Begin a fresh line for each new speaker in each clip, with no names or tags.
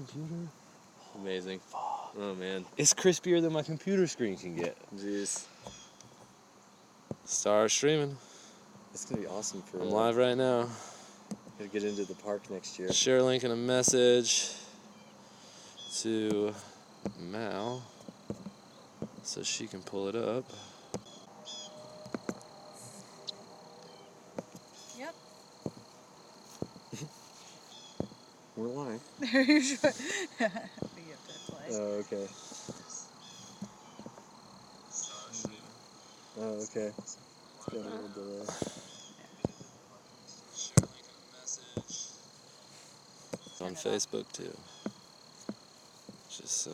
computer.
Amazing.
Fuck.
Oh, man.
It's crispier than my computer screen can get.
Jeez. Star streaming.
It's gonna be awesome for.
I'm live right now.
Gotta get into the park next year.
Share link and a message to Mal so she can pull it up.
Yep.
We're live.
Are you sure? You have to play.
Oh, okay. Oh, okay. It's got a little delay.
It's on Facebook too. Just so.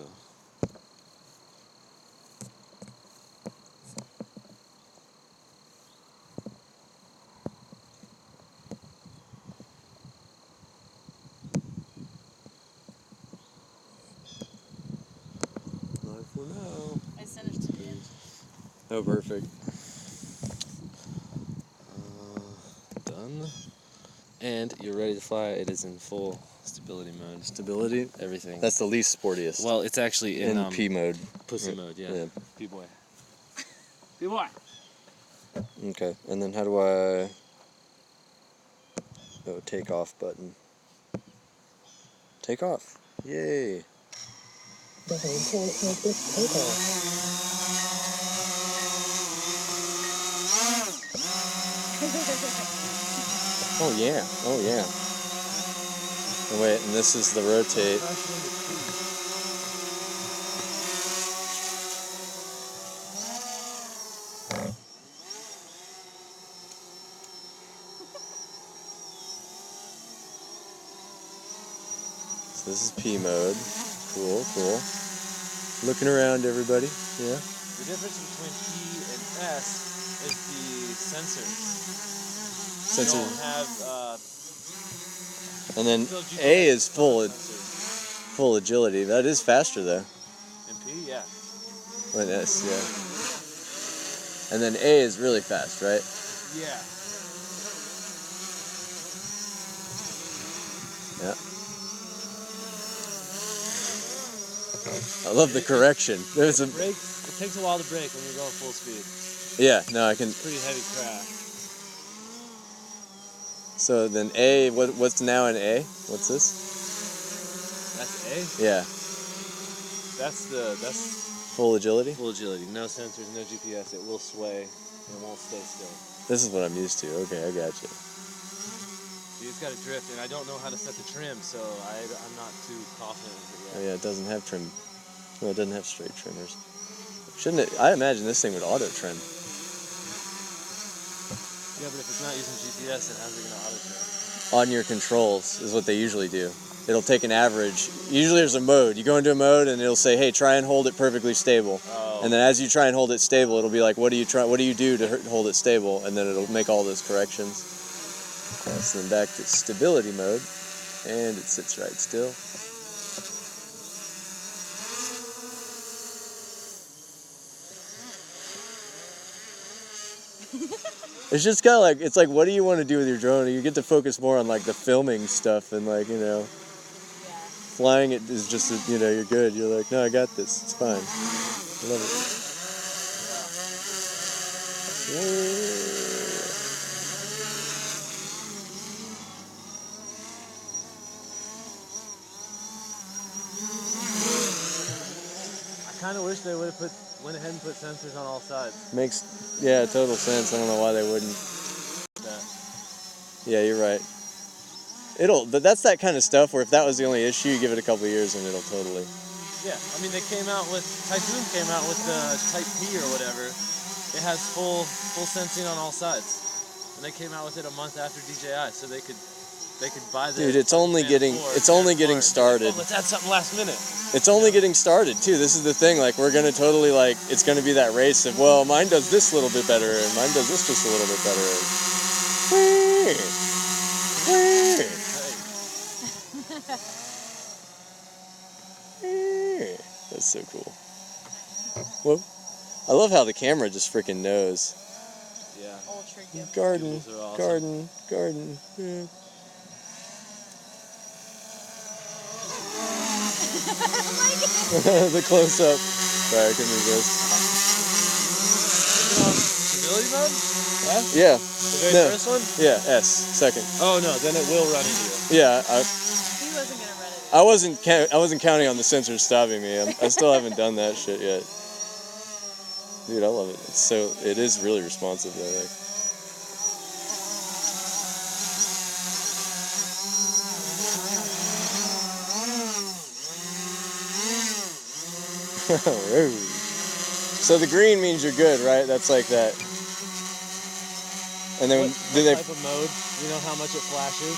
Live for now.
I sent it to you.
Oh, perfect.
Done. And you're ready to fly. It is in full stability mode.
Stability?
Everything.
That's the least sportiest.
Well, it's actually in
P mode.
pussy mode, yeah. P-boy.
P-boy.
Okay, and then how do I... Oh, take off button. Take off. Yay. The home port has this take off. Oh yeah, oh yeah. Oh, wait, and this is the rotate. So this is P mode. Cool, cool. Looking around, everybody. Yeah.
The difference between P and S is the sensors.
Sensor.
You don't have,
And then
still GPS
A is
sensors.
full agility. That is faster though.
In P, yeah.
With S, yeah. And then A is really fast, right?
Yeah.
Yeah. I love the correction. There's a
Brake, it takes a while to brake when you're going full speed.
yeah. No, I can.
Pretty heavy craft.
So then A. What's now in A? What's this?
That's A?
Yeah.
That's
Full agility.
full agility. No sensors, no GPS. It will sway. It won't stay still.
This is what I'm used to. Okay, I got you.
You just gotta drift, and I don't know how to set the trim, so I'm not too confident with it
Oh
yet.
yeah, it doesn't have trim. Well, it doesn't have straight trimmers. Shouldn't it? I imagine this thing would auto trim.
Yeah, but if it's not using GPS, then how's it gonna auto trim?
On your controls is what they usually do. It'll take an average. Usually there's a mode. You go into a mode and it'll say, hey, try and hold it perfectly stable.
Oh.
And then as you try and hold it stable, it'll be like, what do you do to hold it stable? And then it'll make all those corrections. So then back to stability mode. And it sits right still. It's just kind of like, it's like, what do you want to do with your drone? You get to focus more on like the filming stuff and like, you know, flying it is just, you know, you're good. You're like, no, I got this. It's fine. I love it.
I kind of wish they would have went ahead and put sensors on all sides.
Makes, yeah, total sense. I don't know why they wouldn't. Yeah, you're right. But that's that kind of stuff where if that was the only issue, you give it a couple of years and it'll totally.
Yeah, I mean Typhoon came out with the Type P or whatever. It has full sensing on all sides, and they came out with it a month after DJI, so they could buy the.
Dude, it's only getting started.
Oh, let's add something last minute.
It's only getting started too. This is the thing. Like we're gonna totally like it's gonna be that race of well, mine does this a little bit better, and mine does this just a little bit better. That's so cool. Well, I love how the camera just freaking knows.
Yeah.
Ultra gift.
Garden,
Pupils are awesome.
garden. Yeah. The close up. Sorry, I couldn't resist.
Stability mode?
Yeah.
The very
No.
first one?
Yeah. S. Second.
Oh no, then it will run into you.
Yeah.
He wasn't gonna run it.
I wasn't counting on the sensors stopping me. I still haven't done that shit yet. Dude, I love it. It is really responsive though. Like. So the green means you're good, right? That's like that. And then
What type of mode? You know how much it flashes?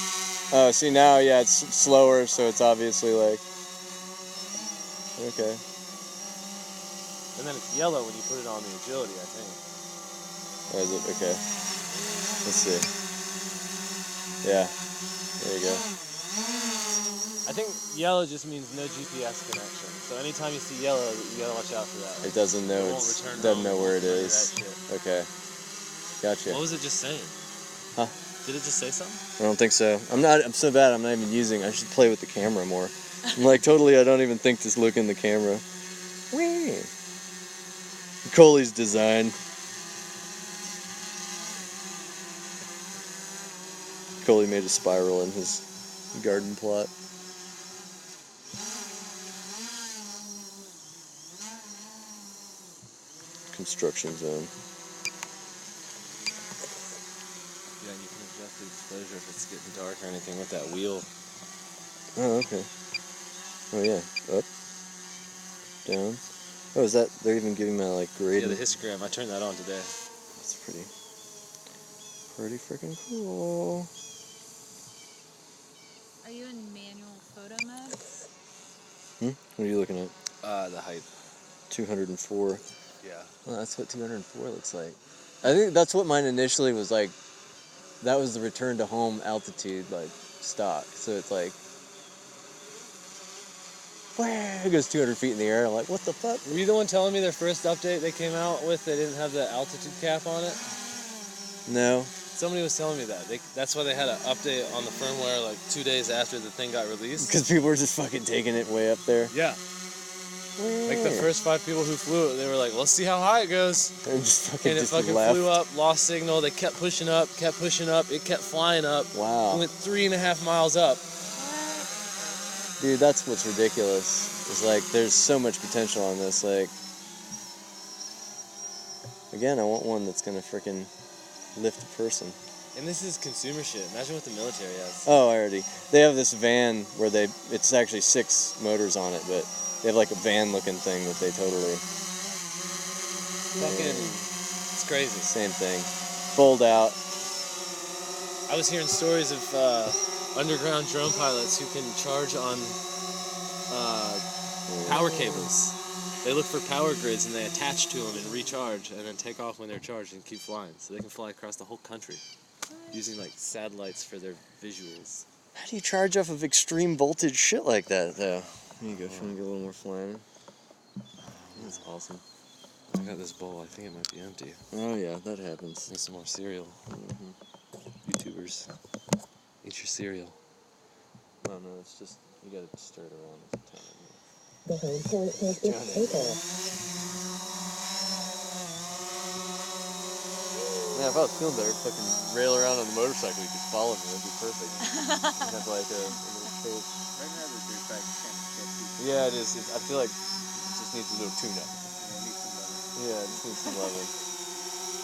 Oh, see now, yeah, it's slower, so it's obviously like, okay.
And then it's yellow when you put it on the agility, I think.
Oh, is it? Okay. Let's see. Yeah, there you go.
I think yellow just means no GPS connection. So anytime you see yellow, you gotta watch out for that.
It doesn't know,
It won't return
doesn't
home,
know
it
where
won't
it
tell you
is.
that shit.
Okay, gotcha.
What was it just saying?
Huh?
Did it just say something?
I don't think so. I'm so bad, I'm not even using, I should play with the camera more. I'm like, totally, I don't even think to look in the camera. Whee! Coley's design. Coley made a spiral in his garden plot. Construction zone.
Yeah, and you can adjust the exposure if it's getting dark or anything with that wheel.
Oh, okay. Oh yeah, up, down. Oh, is that, they're even giving that like
Yeah,
gradient?
the histogram. I turned that on today.
That's pretty freaking cool.
Are you in manual photo mode?
What are you looking at?
The height.
204.
Yeah.
Well, that's what 204 looks like. I think that's what mine initially was like. That was the return to home altitude, like stock. So it's like, where it goes 200 feet in the air. I'm like, what the fuck?
Were you the one telling me their first update they came out with, they didn't have the altitude cap on it?
No.
Somebody was telling me that. That's why they had an update on the firmware like 2 days after the thing got released.
Because people were just fucking taking it way up there.
Yeah. Like the first 5 people who flew it, they were like, let's see how high it goes.
And just fucking,
And it
just
fucking
left.
flew up, lost signal. They kept pushing up, it kept flying up.
Wow.
It went 3.5 miles up.
Dude, that's what's ridiculous. It's like, there's so much potential on this. Like, again, I want one that's gonna freaking lift a person.
And this is consumer shit. Imagine what the military has.
Oh, they have this van where it's actually 6 motors on it, but they have like a van looking thing that they totally,
It's crazy.
same thing. Fold out.
I was hearing stories of underground drone pilots who can charge on power cables. They look for power grids and they attach to them and recharge and then take off when they're charged and keep flying. So they can fly across the whole country using like satellites for their visuals.
How do you charge off of extreme voltage shit like that, though? Here you go, if you want to get a little more flying. That's awesome.
I got this bowl. I think it might be empty.
Oh yeah, that happens.
Need some more cereal. YouTubers, eat your cereal.
Oh no, it's just, you gotta stir it around all the time. Yeah, if I was feeling better, fucking rail around on the motorcycle, you could follow me, that'd be perfect. You'd have like a little shape. Yeah, it is. I feel like it just needs a little tune-up. Yeah, it just needs some loving.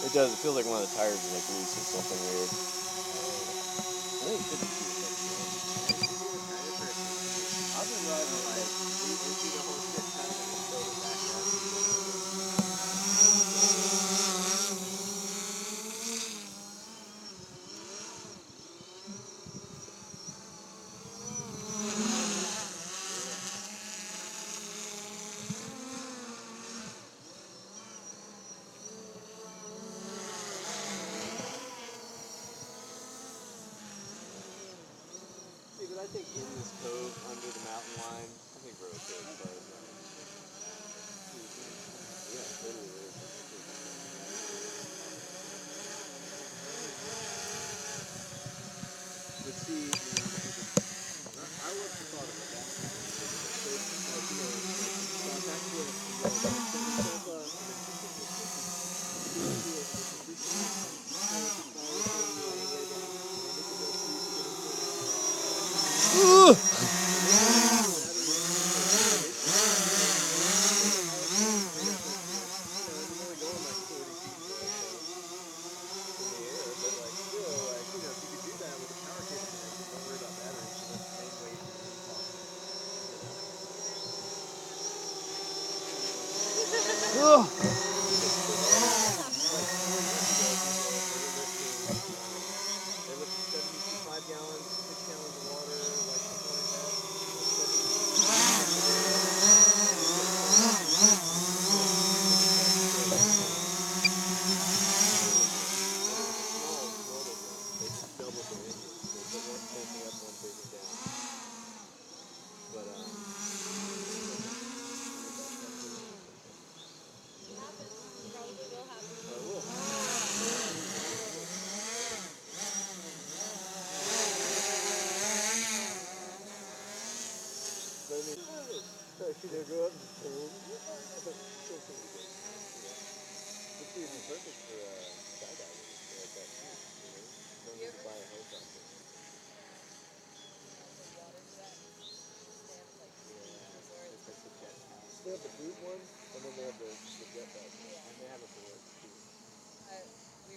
It does. It feels like one of the tires is like loose or something weird. I think it could be too.
I've been riding like 8 feet of whole shit kind of and throw it back up.
See, but I think in this cove under the mountain line, I think we're okay as far as that. Yeah, totally is. But see, I like the thought of it that way.
We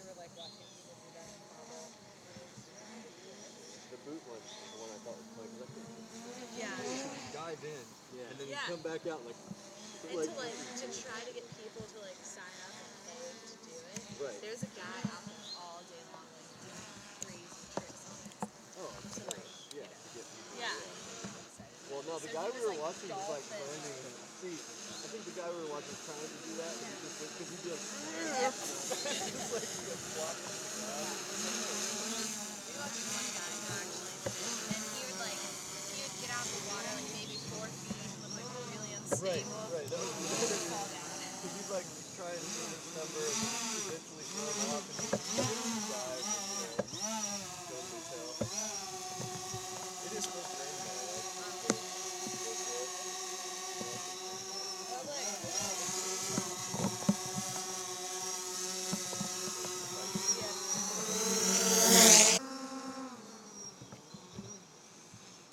were like watching people do that in Cabo. Yeah.
Dive in, and then
Yeah.
you come back out like.
And to try to get people to like sign up and pay to do it.
Right.
There's a guy out there all day long like doing crazy tricks on it.
Oh,
To like,
yeah, to get people.
yeah.
Well, no, the
So
guy
he
we
was,
were
like,
watching was like
dolphin.
learning. See, I think the guy we were watching was trying to do that, and he just because he'd be like,
We watched one guy who actually did it, and he would get out of the water like maybe 4 feet, look like really unstable,
right. That was
fall down in it.
because he'd like try to do this number and eventually throw him off and he'd dive and go to his tail. It is supposed to rain though, right?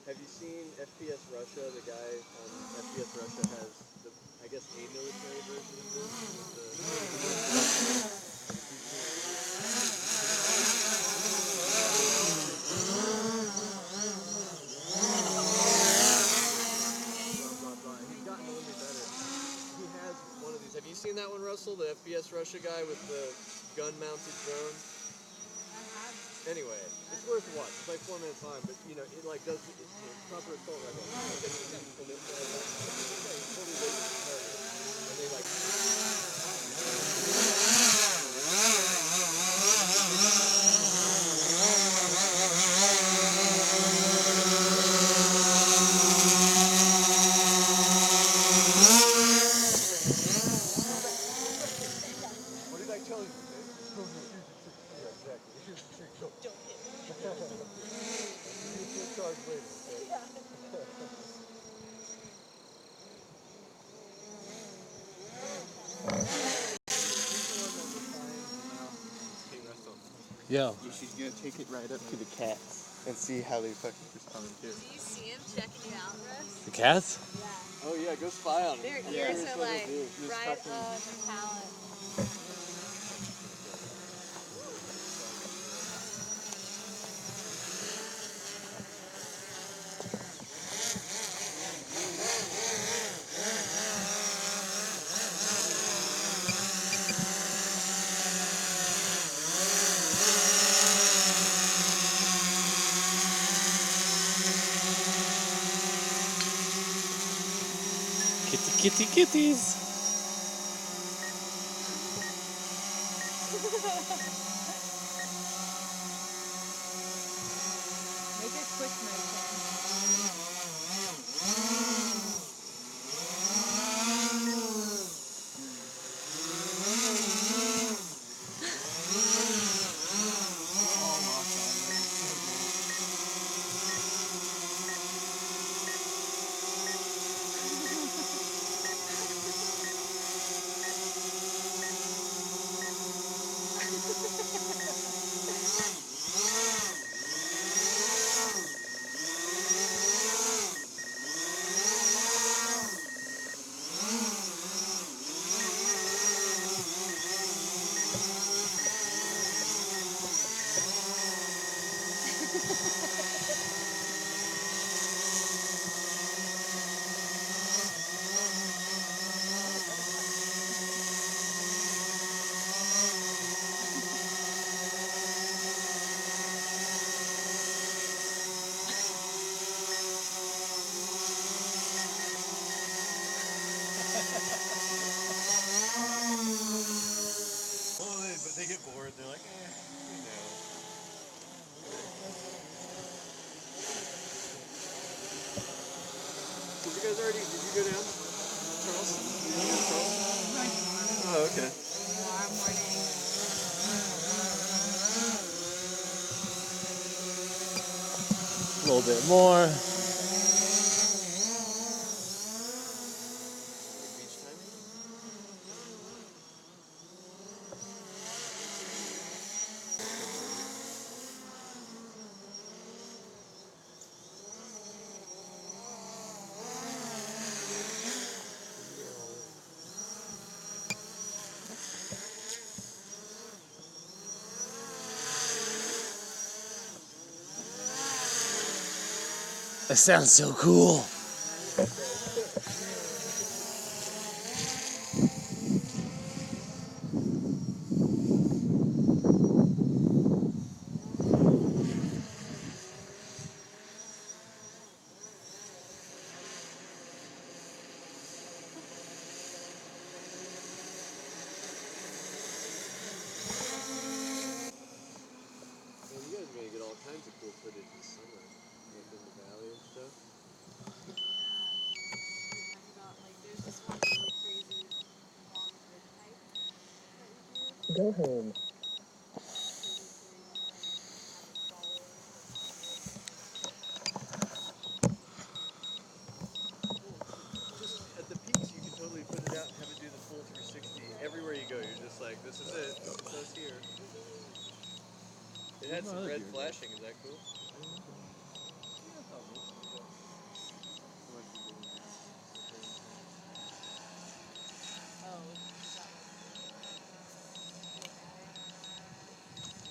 Have you seen FPS Russia? The guy on FPS Russia has the, I guess, a military version of this. With blah, blah. He's gotten a little bit better. He has one of these. Have you seen that one, Russell? The FPS Russia guy with the gun-mounted drone? Anyway, it's worth a watch. It's like 4 minutes long, but you know, it like does proper assault rifle. And they totally wait for the target. And they like. What did I tell you? Yeah, exactly.
Don't hit me.
You feel charged later. Okay?
Yeah.
You should go take it right up to the cats and see how they fucking respond to it.
Do you see him checking you out, Russ?
The cats?
Yeah.
Oh yeah, go spy on
Their
them.
ears
Here's
are
what
like
they'll do.
right on the palate.
Kitty kitties.
Make a quick motion.
guys already? Did you go down, Charleston? Did you go to Charleston? Oh, okay.
Tomorrow morning.
A little bit more.
Beach time?
It sounds so cool.
Well, you guys are gonna get all kinds of cool footage this summer, like in the valley and stuff.
About like there's this one really crazy long ridge hike that you do.
Go home.
Just at the peaks, you can totally put it out and have it do the full 360. Everywhere you go, you're just like, this is it. It says here. It had some red flashing. Is that cool?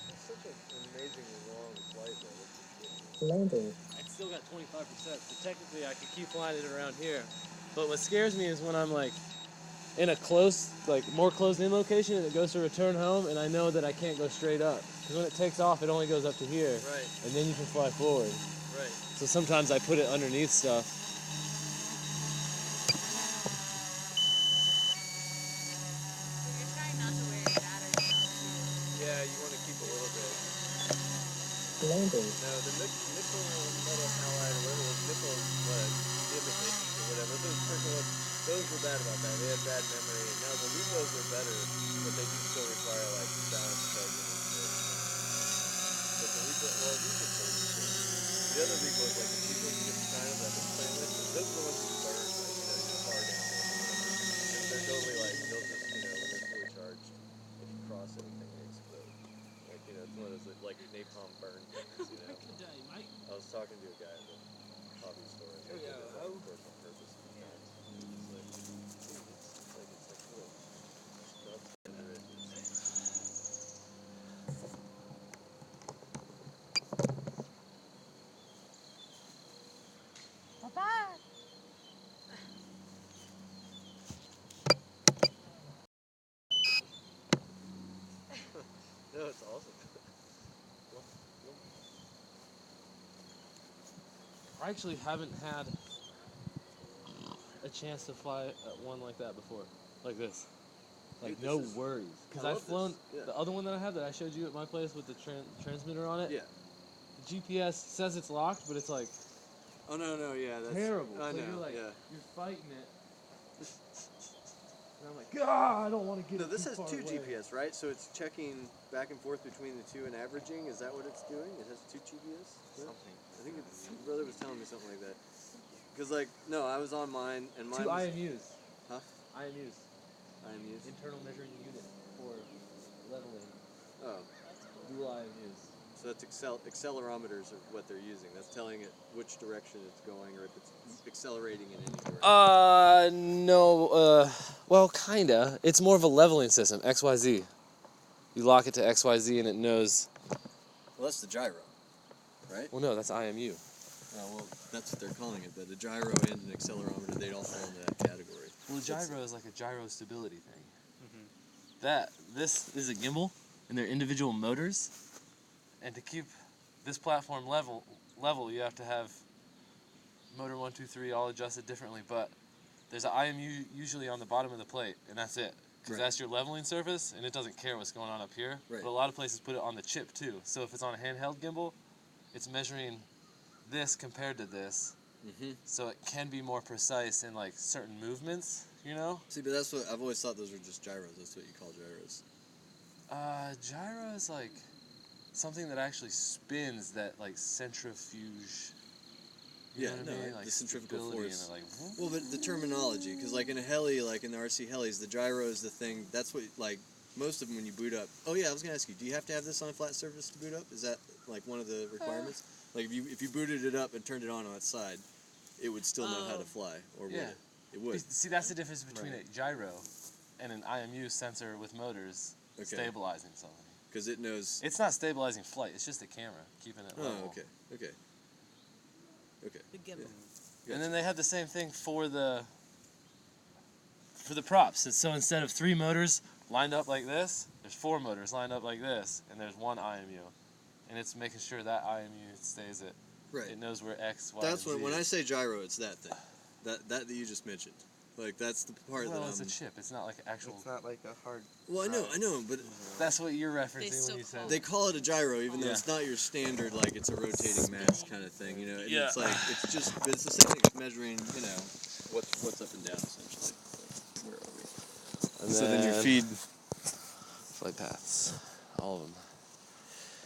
It's such an amazingly long flight, though.
Landing. I still got 25%, so technically I could keep flying it around here. But what scares me is when I'm like in a close, like more closed in location and it goes to return home and I know that I can't go straight up. Because when it takes off, it only goes up to here.
Right,
And then you can fly forward.
right.
So sometimes I put it underneath stuff.
You're trying not to wear your batteries out too.
Yeah, you want to keep a little bit.
Landing.
No, the nickel metal halide, or whatever those nickel imitation or whatever, those freaking ones, those were bad about that. They had bad memory. Now the Repos are better, but they do still require like balance charging and shit. But the Repo, well, these are totally cool. The other Repos, like the cheap ones you get from China that I've been playing with, those are the ones that burn, like, you know, just far down. And they're totally like, they'll just, you know, when they're fully charged, if you cross anything, they explode. Like, you know, it's one of those like napalm burn things, you know. I was talking to a guy at the hobby store. And he did it, like, of course, on purpose. It's like, dude, it's like little nuts under it.
Bye-bye.
No, it's awesome.
I actually haven't had a chance to fly one like that before. Like this. Like
Dude,
no
this is-
worries. Because
I
I've
love this.
flown
Yeah.
the other one that I have that I showed you at my place with the transmitter on it.
Yeah.
The GPS says it's locked, but it's like
Oh, no, yeah. That's
terrible.
I
So
know,
you're like
yeah.
you're fighting it. And I'm like, ah, I don't want to get
No,
it
this
too
has
far
two
away.
GPS, right? So it's checking back and forth between the two and averaging. Is that what it's doing? It has two GPS?
Something.
I think it's, my brother was telling me something like that. Because, like, no, I was on mine, and mine
Two
was...
IMUs.
Huh?
IMUs.
IMUs?
Internal measuring unit for leveling.
Oh.
Dual IMUs.
So that's accelerometers are what they're using. That's telling it which direction it's going or if it's accelerating in any direction.
No, well, kinda. It's more of a leveling system, XYZ. You lock it to XYZ and it knows.
Well, that's the gyro, right?
Well, no, that's IMU.
Well, that's what they're calling it. But a gyro and an accelerometer, they don't fall into that category.
Well, the gyro is like a gyro stability thing. This is a gimbal, and they're individual motors. And to keep this platform level, you have to have motor 1, 2, 3 all adjusted differently. But there's an IMU usually on the bottom of the plate, and that's it. Because
Right.
that's your leveling surface, and it doesn't care what's going on up here.
Right.
But a lot of places put it on the chip too. So if it's on a handheld gimbal, it's measuring this compared to this, so it can be more precise in like certain movements. You know,
See, but that's what I've always thought. Those were just gyros. That's what you call gyros.
gyro is like something that actually spins that like centrifuge. You know what I mean? Like
the centrifugal
stability
force.
and like.
Well, but the terminology, because like in a heli, like in the RC helis, the gyro is the thing. That's what like most of them when you boot up. Oh yeah, I was gonna ask you. Do you have to have this on a flat surface to boot up? Is that like one of the requirements? Like if you booted it up and turned it on its side, it would still know how to fly, or would
Yeah.
it? It would.
See, that's the difference between
Right.
a gyro and an IMU sensor with motors
Okay.
stabilizing something.
Because it knows.
It's not stabilizing flight. It's just a camera keeping it level.
Oh, okay. Okay. Okay.
The gimbal.
And then they had the same thing for the props. So instead of 3 motors lined up like this, there's 4 motors lined up like this, and there's one IMU, and it's making sure that IMU stays it.
Right.
It knows where X, Y,
That's
and Z
when I
is.
say gyro, it's that thing, that you just mentioned. Like that's the part
Well,
that
it's
I'm.
a chip. It's not like actual.
It's not like a hard.
Well, I know, but
That's what you're referencing
still
when you said.
call
they call it a gyro, even though
Yeah.
it's not your standard like it's a rotating mass kind of thing, you know. And
Yeah.
it's like it's just, but it's the same thing. It's measuring, you know, what's up and down essentially. Where are we?
And
So then you feed.
flight paths, all of them.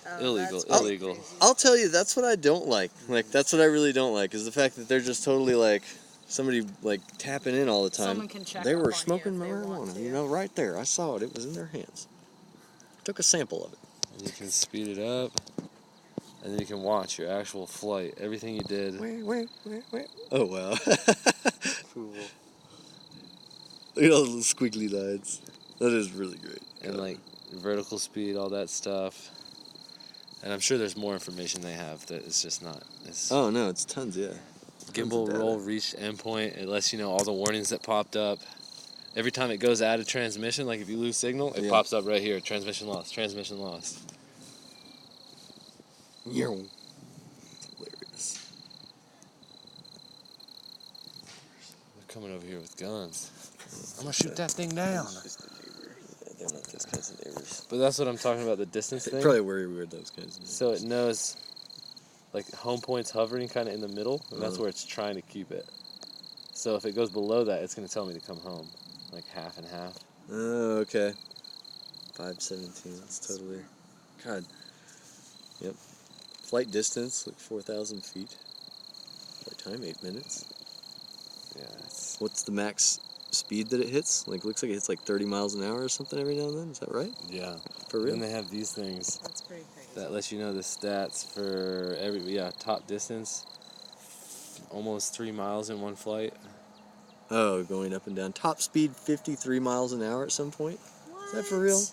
Oh,
Illegal,
that's
illegal.
crazy.
I'll tell you, that's what I don't like. Like that's what I really don't like is the fact that they're just totally like somebody like tapping in all the time.
Someone can check
They
up
were
on you
smoking
if they want
marijuana,
to.
you know, right there. I saw it. It was in their hands. Took a sample of it.
And you can speed it up, and then you can watch your actual flight, everything you did.
Wait. Oh wow.
Approval.
Look at all those squiggly lines. That is really great.
And like vertical speed, all that stuff. And I'm sure there's more information they have that it's just not. It's
Oh no, it's tons, yeah.
gimbal
data.
roll reached endpoint. It lets you know all the warnings that popped up. Every time it goes out of transmission, like if you lose signal, it
Yeah.
pops up right here. Transmission lost. Transmission lost.
Hilarious.
They're coming over here with guns. I'm gonna shoot that thing down.
Just a neighbor. Yeah, they're not those kinds of neighbors.
But that's what I'm talking about. The distance
They
thing.
probably worry we're those kinds of neighbors.
So it knows, like home point's hovering kind of in the middle, and that's
Uh-huh.
where it's trying to keep it. So if it goes below that, it's gonna tell me to come home, like half and half.
Oh, okay. 517. That's totally. God. Yep. Flight distance, like 4,000 feet. Flight time, 8 minutes.
Yeah, it's,
What's the max speed that it hits? Like, looks like it hits like 30 miles an hour or something every now and then. Is that right?
yeah.
For real?
Then they have these things
That's pretty crazy.
that lets you know the stats for top distance. Almost 3 miles in one flight.
Oh, going up and down. Top speed 53 miles an hour at some point. Is that for real?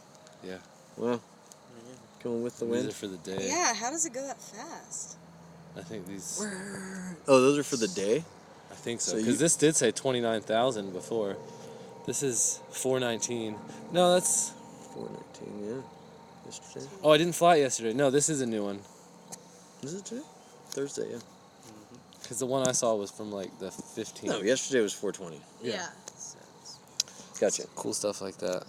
Yeah.
Well, going with the
These are
wind.
for the day.
Yeah, how does it go that fast?
I think these.
Oh, those are for the day?
I think so.
So
Because
you-
this did say 29,000 before. This is 419. No, that's.
419, yeah. Yesterday.
Oh, I didn't fly it yesterday. No, this is a new one.
Is it today? Thursday, yeah.
Because the one I saw was from like the 15th.
No, yesterday was 420.
Yeah.
Yeah.
Gotcha.
Cool stuff like that.